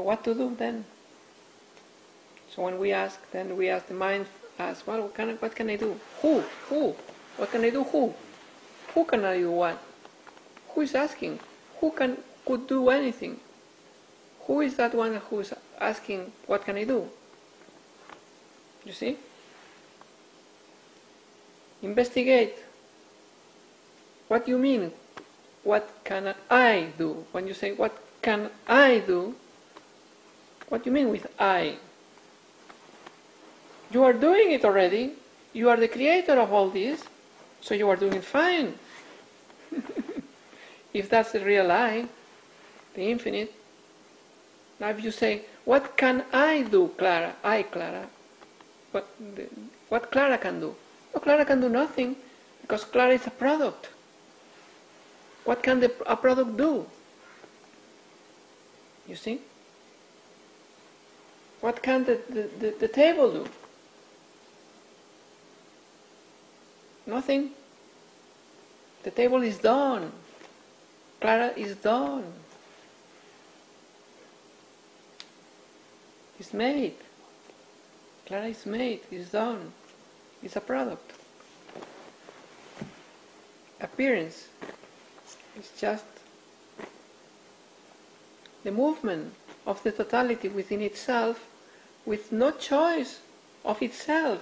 So what to do then? So when we ask, then we ask, the mind asks, well, what can I do? Who? What can I do? Who can I do what? Who is asking? Could do anything? Who is that one who is asking, what can I do? You see? Investigate. What do you mean? What can I do? When you say, what can I do? What do you mean with I? You are doing it already. You are the creator of all this, so you are doing it fine. If that's the real I, the infinite. Now if you say, what can I do, Clara? Clara. What Clara can do? No, Clara can do nothing, because Clara is a product. What can a product do? You see? What can the table do? Nothing. The table is done. Clara is done. It's made. Clara is made, is done. It's a product. Appearance is just the movement of the totality within itself with no choice of itself.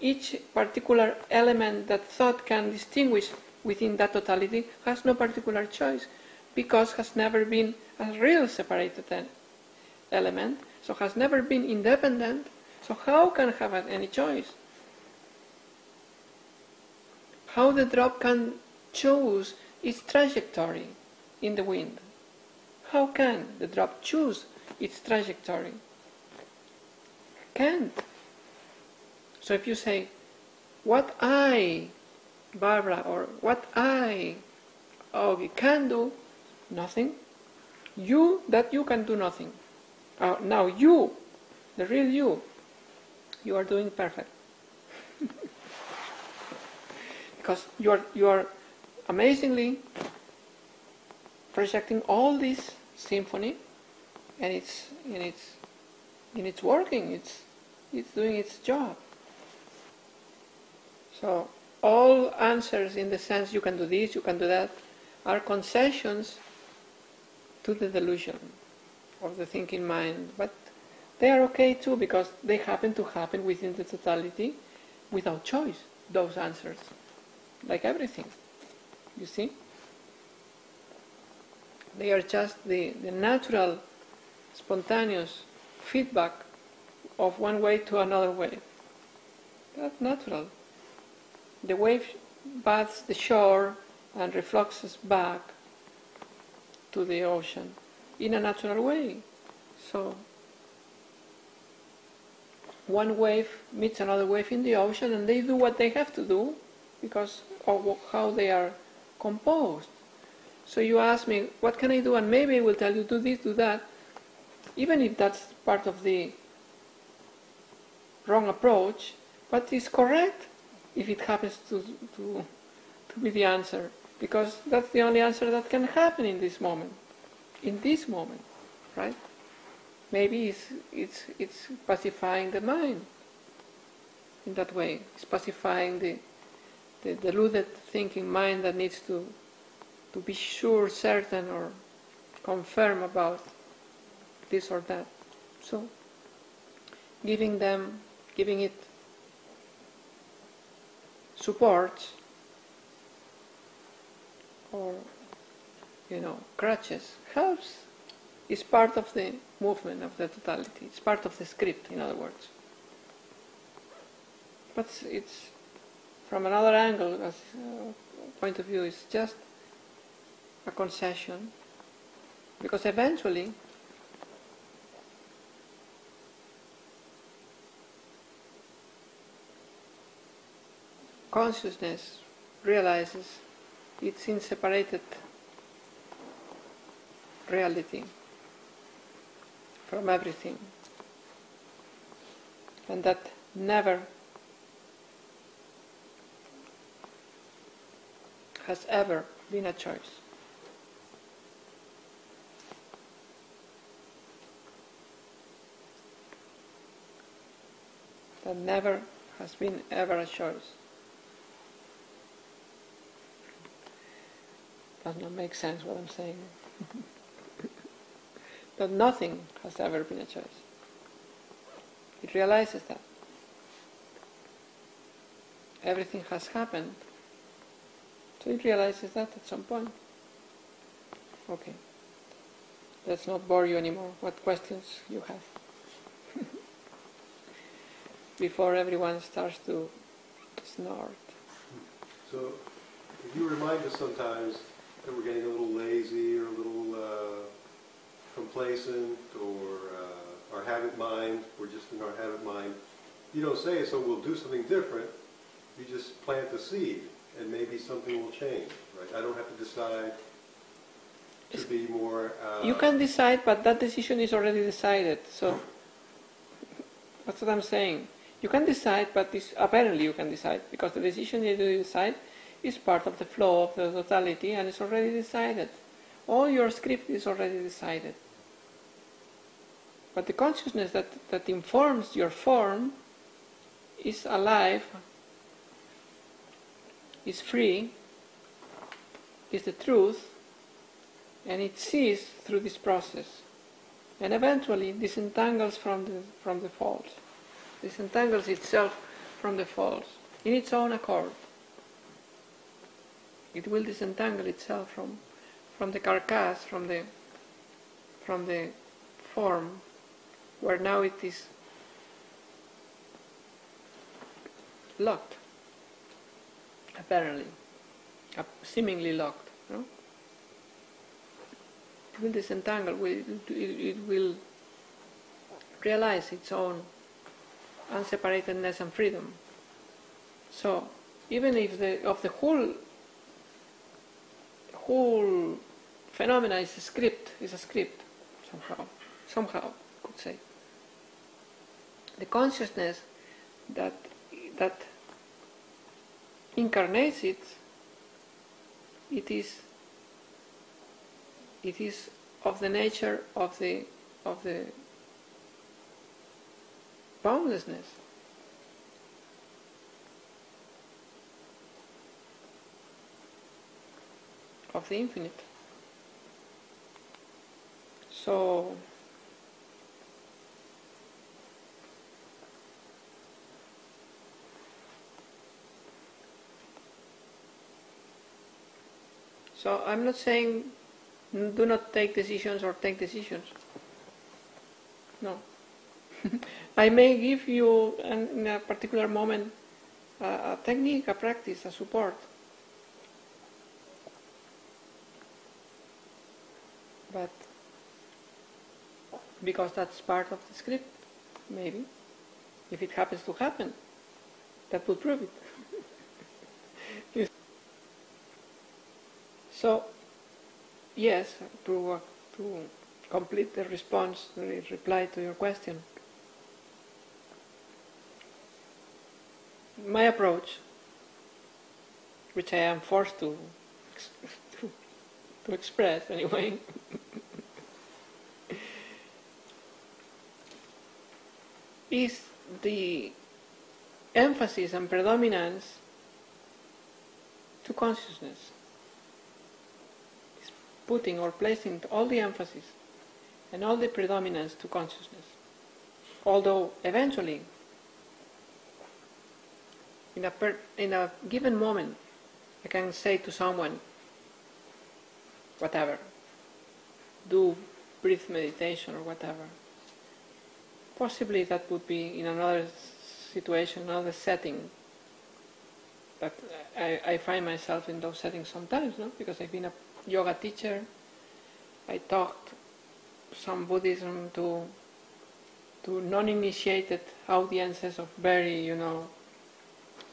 Each particular element that thought can distinguish within that totality has no particular choice, because has never been a real separated element, so has never been independent, so how can have any choice? How the drop can choose its trajectory in the wind? How can the drop choose its trajectory? Can't. So if you say, what I, Barbara, or what I, Augie, can do, nothing. You can do nothing. Now you, the real you are doing perfect. Because you are amazingly projecting all this symphony, and it's working. It's doing its job. So all answers, in the sense you can do this, you can do that, are concessions to the delusion of the thinking mind. But they are okay too, because they happen to happen within the totality without choice, those answers. Like everything, you see? They are just the natural, spontaneous feedback of one way to another wave. That's natural. The wave bathes the shore and refluxes back to the ocean in a natural way. So one wave meets another wave in the ocean, and they do what they have to do because of how they are composed. So you ask me, what can I do? And maybe I will tell you, do this, do that, even if that's part of the wrong approach, but it's correct if it happens to be the answer, because that's the only answer that can happen in this moment, right? Maybe it's pacifying the mind in that way. It's pacifying the deluded thinking mind that needs to be sure, certain, or confirm about this or that. So giving it support, or crutches, helps. It's part of the movement of the totality. It's part of the script, in other words. But it's from another angle, as point of view, it's just a concession, because eventually consciousness realizes its inseparated reality from everything, and that never has ever been a choice. that never has been ever a choice. Does not make sense what I'm saying. That nothing has ever been a choice. It realizes that. Everything has happened. So it realizes that at some point. Okay. Let's not bore you anymore. What questions you have? Before everyone starts to snort. So, if you remind us sometimes that we're getting a little lazy or a little complacent or our habit mind, we're just in our habit mind, you don't say it, so we'll do something different. You just plant the seed, and maybe something will change, right? I don't have to decide to be more... You can decide, but that decision is already decided. So, that's what I'm saying. You can decide, but apparently you can decide, because the decision you decide is part of the flow of the totality, and it's already decided. All your script is already decided. But the consciousness that informs your form is alive, is free, is the truth, and it sees through this process, and eventually disentangles from the false, disentangles itself from the false in its own accord. It will disentangle itself from the carcass, from the form, where now it is locked, apparently, seemingly locked. No? It will disentangle, it will realize its own unseparatedness and freedom. So, even if the whole phenomena is a script, somehow, could say. The consciousness that incarnates it, it is of the nature of the boundlessness. Of the infinite. So I'm not saying do not take decisions or take decisions. No. I may give you in a particular moment a technique, a practice, a support. But because that's part of the script, maybe, if it happens to happen, that will prove it. So, yes, to complete the response, the reply to your question, my approach, which I am forced to express anyway, is the emphasis and predominance to consciousness. It's putting or placing all the emphasis and all the predominance to consciousness. Although eventually, in a given moment, I can say to someone, whatever, do breath meditation or whatever. Possibly that would be in another situation, another setting. But I find myself in those settings sometimes, no? Because I've been a yoga teacher. I taught some Buddhism to non-initiated audiences of very,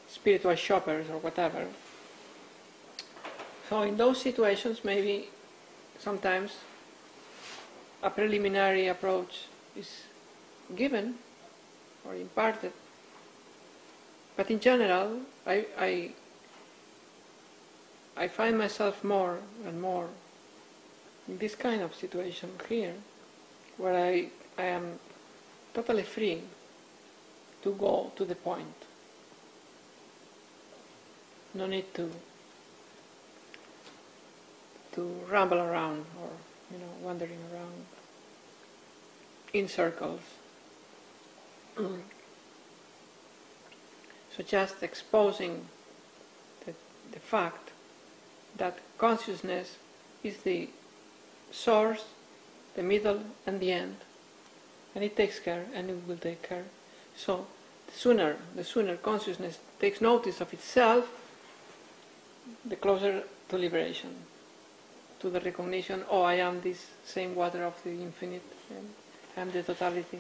spiritual shoppers or whatever. So in those situations, maybe sometimes a preliminary approach is given or imparted, but in general I find myself more and more in this kind of situation here, where I am totally free to go to the point. No need to ramble around or wandering around in circles. So just exposing the fact that consciousness is the source, the middle and the end, and it takes care and it will take care. So the sooner consciousness takes notice of itself, the closer to liberation, to the recognition, oh, I am this same water of the infinite, and I am the totality.